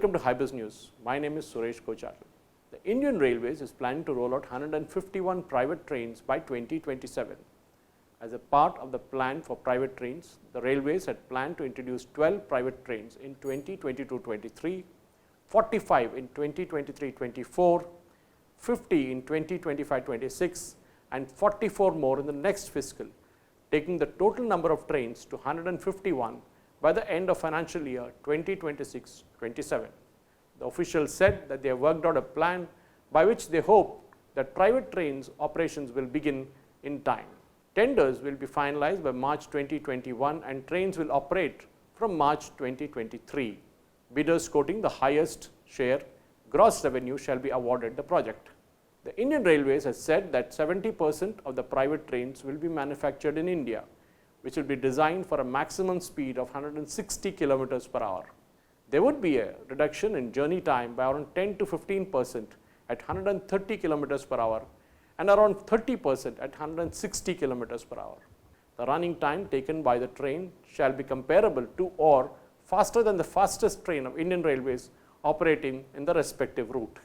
welcome to Hybiz News. My name is Suresh Kochar. The Indian Railways is planning to roll out 151 private trains by 2027. As a part of the plan for private trains, the Railways had planned to introduce 12 private trains in 2022-23, 45 in 2023-24, 50 in 2025-26 and 44 more in the next fiscal, taking the total number of trains to 151 by the end of financial year 2026-27. The officials said that they have worked out a plan by which they hope that private trains operations will begin in time. Tenders will be finalized by March 2021 and trains will operate from March 2023. Bidders quoting the highest share gross revenue shall be awarded the project. The Indian Railways has said that 70% of the private trains will be manufactured in India, which will be designed for a maximum speed of 160 kilometers per hour. There would be a reduction in journey time by around 10 to 15% at 130 kilometers per hour and around 30% at 160 kilometers per hour. The running time taken by the train shall be comparable to or faster than the fastest train of Indian Railways operating in the respective route.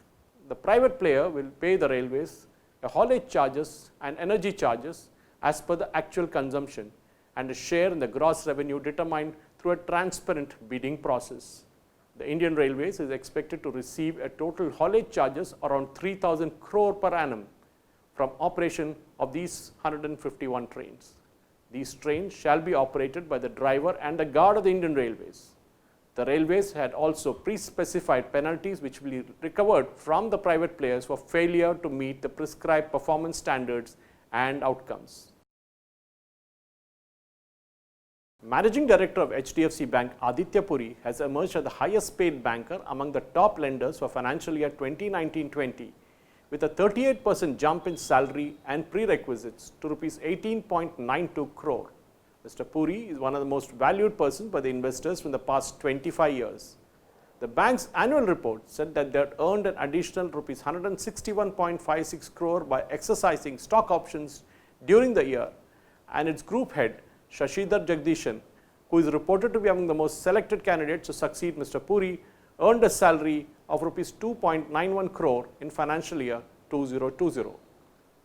The private player will pay the railways a haulage charges and energy charges as per the actual consumption and a share in the gross revenue determined through a transparent bidding process. The Indian Railways is expected to receive a total haulage charges around 3,000 crore per annum from operation of these 151 trains. These trains shall be operated by the driver and the guard of the Indian Railways. The Railways had also pre-specified penalties which will be recovered from the private players for failure to meet the prescribed performance standards and outcomes. Managing Director of HDFC Bank Aditya Puri has emerged as the highest paid banker among the top lenders for financial year 2019-20 with a 38% jump in salary and prerequisites to Rs 18.92 crore. Mr. Puri is one of the most valued persons by the investors from the past 25 years. The bank's annual report said that they had earned an additional Rs 161.56 crore by exercising stock options during the year, and its group head Shashidhar Jagdishan, who is reported to be among the most selected candidates to succeed Mr. Puri, earned a salary of Rs 2.91 crore in financial year 2020.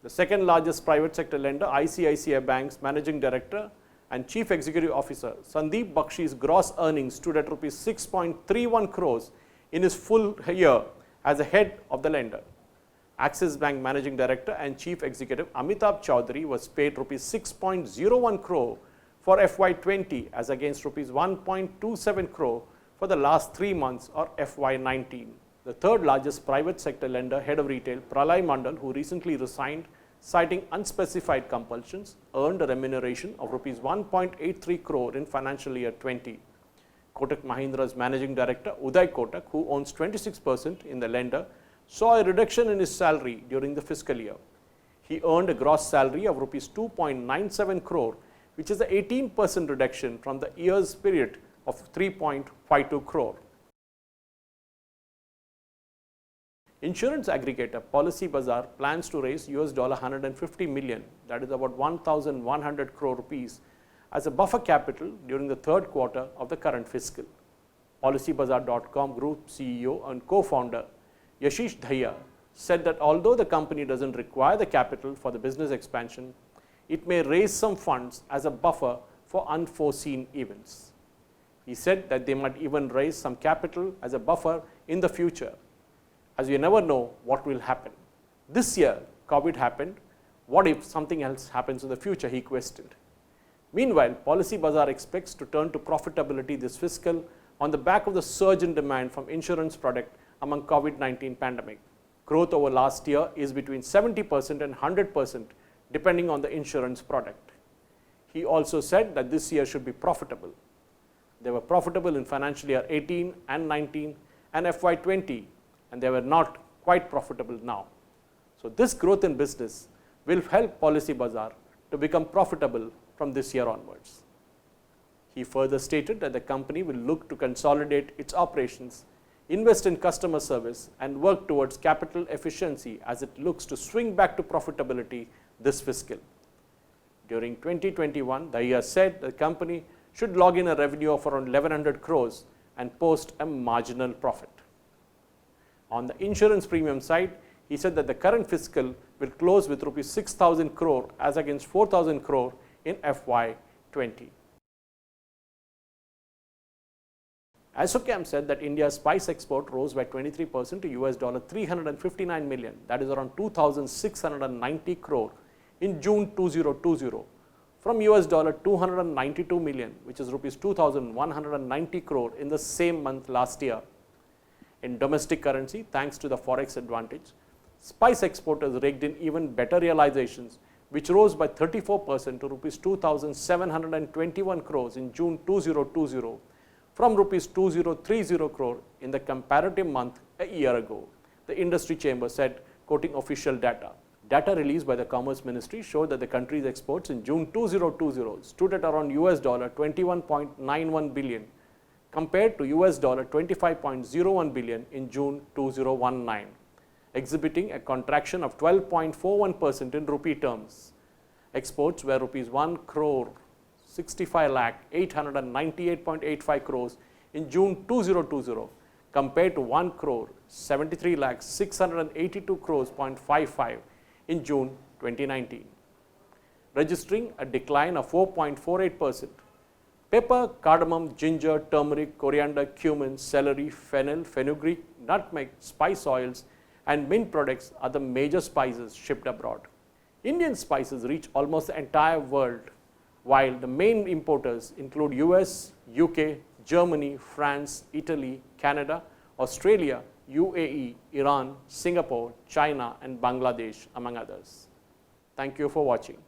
The second largest private sector lender, ICICI Bank's Managing Director and Chief Executive Officer Sandeep Bakshi's gross earnings stood at Rs 6.31 crores in his full year as a head of the lender. Axis Bank Managing Director and Chief Executive Amitabh Chaudhary was paid Rs 6.01 crore for FY20 as against Rs 1.27 crore for the last 3 months or FY19. The third largest private sector lender, head of retail, Pralay Mandal, who recently resigned citing unspecified compulsions, earned a remuneration of Rs 1.83 crore in financial year 20. Kotak Mahindra's Managing Director, Uday Kotak, who owns 26% in the lender, saw a reduction in his salary during the fiscal year. He earned a gross salary of Rs 2.97 crore, which is an 18% reduction from the year's period of 3.52 crore. Insurance aggregator Policybazaar plans to raise $150 million, that is about 1,100 crore rupees, as a buffer capital during the third quarter of the current fiscal. Policybazaar.com Group CEO and co-founder Yashish Dhaya said that although the company doesn't require the capital for the business expansion, it may raise some funds as a buffer for unforeseen events. He said that they might even raise some capital as a buffer in the future, as you never know what will happen. This year, COVID happened. What if something else happens in the future, he questioned. Meanwhile, Policybazaar expects to turn to profitability this fiscal on the back of the surge in demand from insurance product among COVID-19 pandemic. Growth over last year is between 70% and 100% depending on the insurance product. He also said that this year should be profitable. They were profitable in financial year 18 and 19 and FY20, and they were not quite profitable now. So this growth in business will help Policybazaar to become profitable from this year onwards. He further stated that the company will look to consolidate its operations, invest in customer service and work towards capital efficiency as it looks to swing back to profitability this fiscal. During 2021, the year said the company should log in a revenue of around 1100 crores and post a marginal profit. On the insurance premium side, he said that the current fiscal will close with rupees 6,000 crore as against 4,000 crore in FY20. Asocam said that India's spice export rose by 23% to US $359 million, that is around 2,690 crore in June 2020, from US $292 million, which is rupees 2,190 crore in the same month last year. In domestic currency, thanks to the forex advantage, spice exporters raked in even better realizations, which rose by 34% to rupees 2,721 crores in June 2020, from rupees 2030 crore in the comparative month a year ago, the industry chamber said, quoting official data. Data released by the Commerce Ministry showed that the country's exports in June 2020 stood at around US $21.91 billion compared to US $25.01 billion in June 2019, exhibiting a contraction of 12.41% in rupee terms. Exports were rupees 1 crore 65 lakh 898.85 crores in June 2020 compared to 1 crore 73 lakh 682 crores 0.55 in June 2019, registering a decline of 4.48%. Pepper, cardamom, ginger, turmeric, coriander, cumin, celery, fennel, fenugreek, nutmeg, spice oils and mint products are the major spices shipped abroad. Indian spices reach almost the entire world, while the main importers include US, UK, Germany, France, Italy, Canada, Australia, UAE, Iran, Singapore, China and Bangladesh, among others. Thank you for watching.